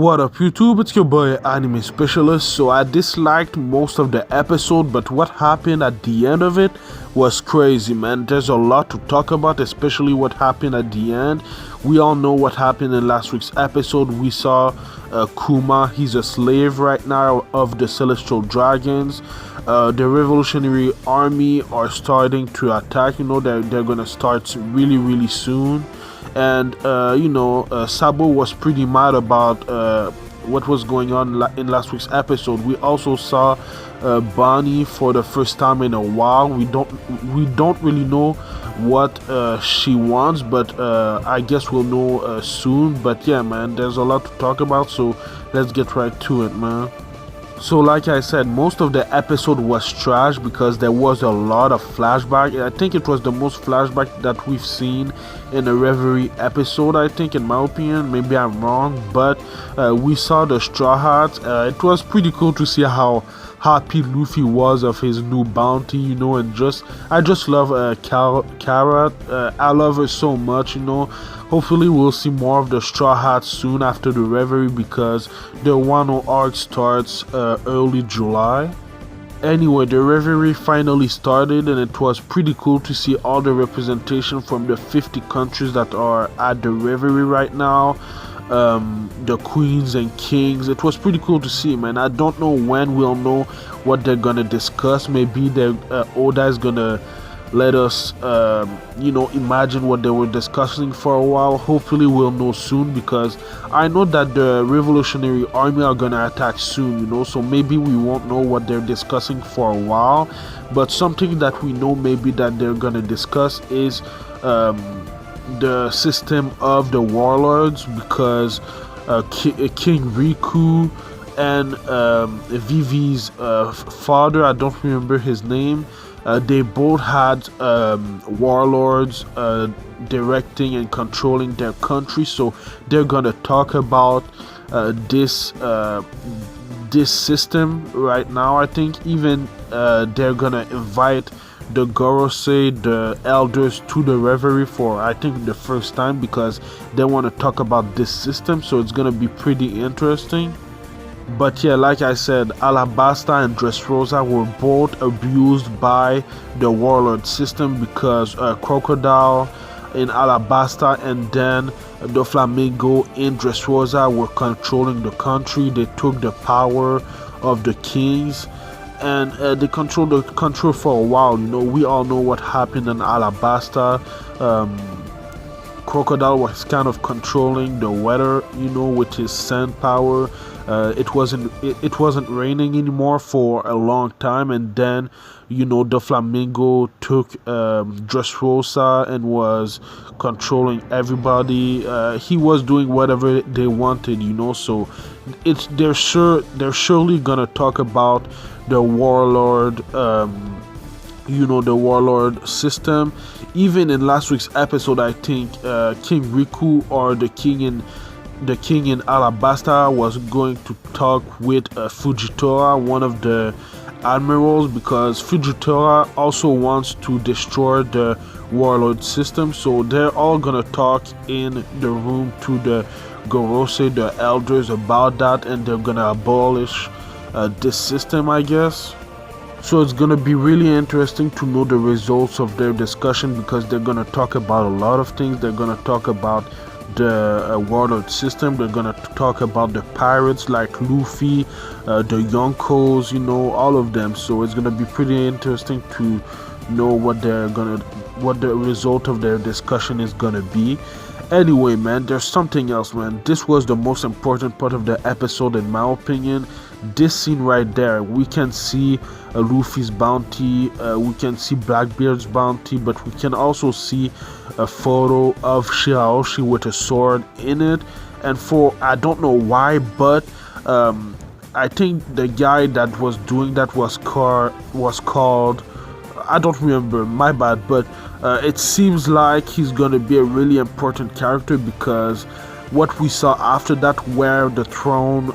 What up YouTube, it's your boy Anime Specialist. So I disliked most of the episode, but what happened at the end of it was crazy, man. There's a lot to talk about, especially what happened at the end. We all know what happened in last week's episode. We saw Kuma, he's a slave right now of the Celestial Dragons. The Revolutionary Army are starting to attack. They're gonna start really soon. And Sabo was pretty mad about what was going on in last week's episode. We also saw Bonnie for the first time in a while. We don't really know what she wants, but I guess we'll know soon. But yeah, man, there's a lot to talk about, so let's get right to it, man. So like I said, most of the episode was trash because there was a lot of flashback. I think it was the most flashback that we've seen in a Reverie episode, I think, in my opinion. Maybe I'm wrong, but we saw the Straw Hats. It was pretty cool to see how happy Luffy was of his new bounty, and I just love Carrot. I love her so much, Hopefully we'll see more of the Straw Hats soon after the Reverie, because the Wano arc starts early July. Anyway, the Reverie finally started, and it was pretty cool to see all the representation from the 50 countries that are at the Reverie right now. The queens and kings. It was pretty cool to see, man. I don't know when we'll know what they're gonna discuss. Maybe Oda is gonna let us imagine what they were discussing for a while. Hopefully we'll know soon, because I know that the Revolutionary Army are gonna attack soon, so maybe we won't know what they're discussing for a while. But something that we know maybe that they're gonna discuss is the system of the warlords, because King Riku and Vivi's father, I don't remember his name, they both had warlords directing and controlling their country. So they're gonna talk about this system right now. I think even they're gonna invite the Gorosei, the elders, to the Reverie for, I think, the first time, because they want to talk about this system. So it's gonna be pretty interesting. But yeah, like I said, Alabasta and Dressrosa were both abused by the warlord system, because Crocodile in Alabasta and then the Flamingo in Dressrosa were controlling the country. They took the power of the kings, and they controlled the country for a while. We all know what happened in Alabasta. Crocodile was kind of controlling the weather, with his sand power. It wasn't raining anymore for a long time, and then the Flamingo took Dressrosa and was controlling everybody. He was doing whatever they wanted, so they're surely gonna talk about the warlord, the warlord system. Even in last week's episode, I think King Riku, or the king in Alabasta, was going to talk with Fujitora, one of the admirals, because Fujitora also wants to destroy the warlord system. So they're all gonna talk in the room to the Gorosei, the elders, about that, and they're gonna abolish this system, I guess. So it's gonna be really interesting to know the results of their discussion, because they're gonna talk about a lot of things. They're gonna talk about the warlord system. They're gonna talk about the pirates like Luffy, the Yonkos, all of them. So it's gonna be pretty interesting to know what the result of their discussion is gonna be. Anyway, man, there's something else, man. This was the most important part of the episode, in my opinion. This scene right there, we can see Luffy's bounty, we can see Blackbeard's bounty, but we can also see a photo of Shirahoshi with a sword in it. And I don't know why, but I think the guy that was doing that was called, I don't remember, my bad, but it seems like he's gonna be a really important character, because what we saw after that, where the throne,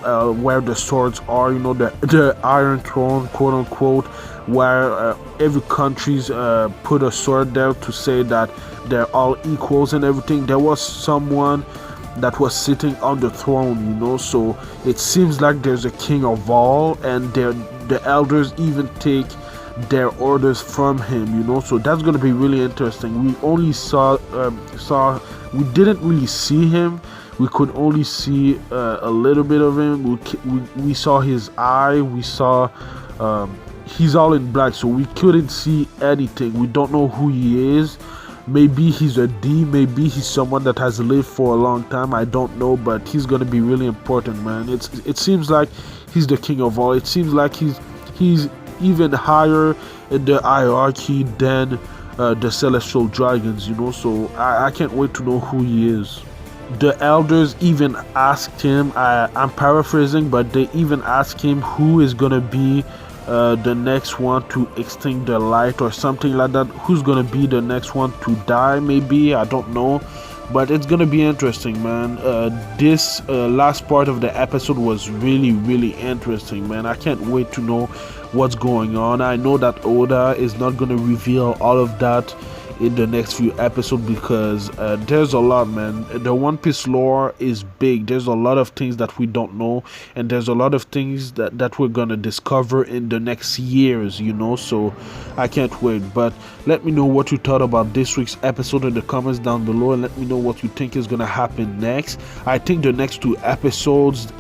where the swords are, the Iron Throne, quote unquote, where every country's put a sword there to say that they're all equals and everything. There was someone that was sitting on the throne, you know. So it seems like there's a king of all, and the elders even take their orders from him, you know. So that's going to be really interesting. We only we didn't really see him. We could only see a little bit of him. We saw his eye. We saw he's all in black, so we couldn't see anything. We don't know who he is. Maybe he's a D, maybe he's someone that has lived for a long time. I don't know, but he's gonna be really important, man. It seems like he's the king of all. It seems like he's even higher in the hierarchy than the celestial dragons, you know. So I can't wait to know who he is. The elders even asked him, I'm paraphrasing, but they even asked him who is gonna be the next one to extinct the light or something like that. Who's gonna be the next one to die? Maybe, I don't know, but it's gonna be interesting, man. This last part of the episode was really interesting, man. I can't wait to know what's going on. I know that Oda is not gonna reveal all of that in the next few episodes because there's a lot, man. The One Piece lore is big. There's a lot of things that we don't know, and there's a lot of things that we're gonna discover in the next years, you know. So I can't wait. But let me know what you thought about this week's episode in the comments down below, and let me know what you think is gonna happen next. I think the next 2 episodes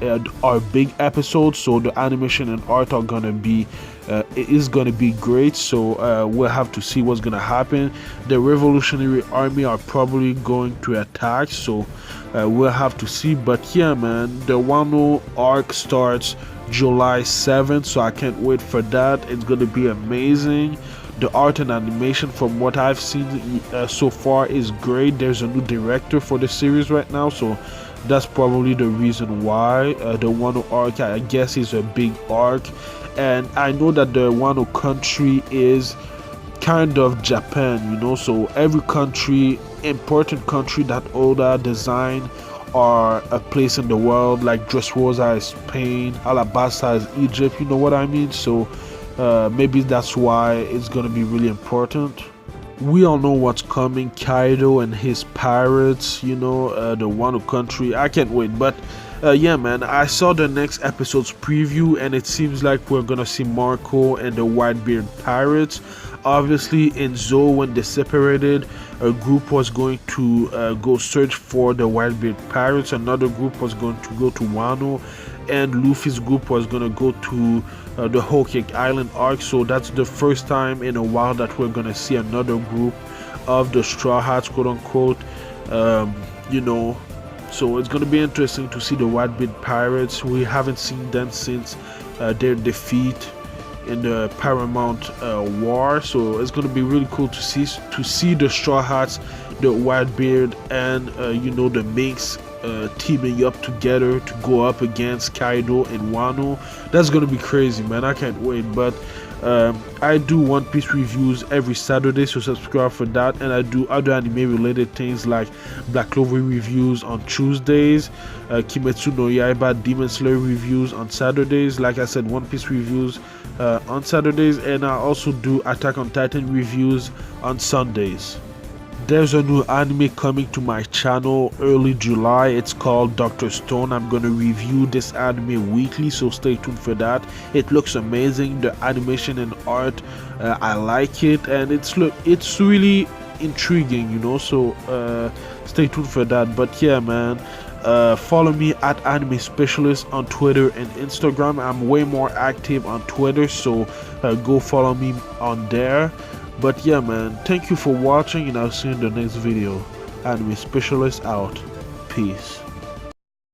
are big episodes, so the animation and art are gonna be it is going to be great. So we'll have to see what's going to happen. The Revolutionary Army are probably going to attack, so we'll have to see. But yeah, man, the Wano arc starts July 7th, so I can't wait for that. It's going to be amazing. The art and animation, from what I've seen so far, is great. There's a new director for the series right now, so that's probably the reason why. The Wano arc, I guess, is a big arc, and I know that the Wano country is kind of Japan, you know. So every country, important country that Oda designed, are a place in the world. Like Dressrosa is Spain, Alabasta is Egypt, you know what I mean. So maybe that's why it's gonna be really important. We all know what's coming, Kaido and his pirates, you know, the Wano country. I can't wait. But yeah, man, I saw the next episode's preview, and it seems like we're gonna see Marco and the Whitebeard pirates. Obviously, in Zou, when they separated, a group was going to go search for the Whitebeard pirates. Another group was going to go to Wano, and Luffy's group was gonna go to the Whole Cake Island arc. So that's the first time in a while that we're gonna see another group of the Straw Hats, quote unquote, you know. So it's gonna be interesting to see the Whitebeard pirates. We haven't seen them since their defeat in the Paramount War, so it's gonna be really cool to see the Straw Hats, the Whitebeard, and you know, the Minks teaming up together to go up against Kaido and Wano. That's gonna be crazy, man. I can't wait. But I do One Piece reviews every Saturday, so subscribe for that. And I do other anime related things like Black Clover reviews on Tuesdays, Kimetsu no Yaiba Demon Slayer reviews on Saturdays, like I said, One Piece reviews on Saturdays, and I also do Attack on Titan reviews on Sundays. There's a new anime coming to my channel early July. It's called Dr. Stone. I'm gonna review this anime weekly, so stay tuned for that. It looks amazing. The animation and art, I like it, and it's really intriguing, you know. So stay tuned for that. But yeah, man, follow me at Anime Specialist on Twitter and Instagram. I'm way more active on Twitter, so go follow me on there. But yeah, man, thank you for watching, and I'll see you in the next video. Anime Specialist out. Peace.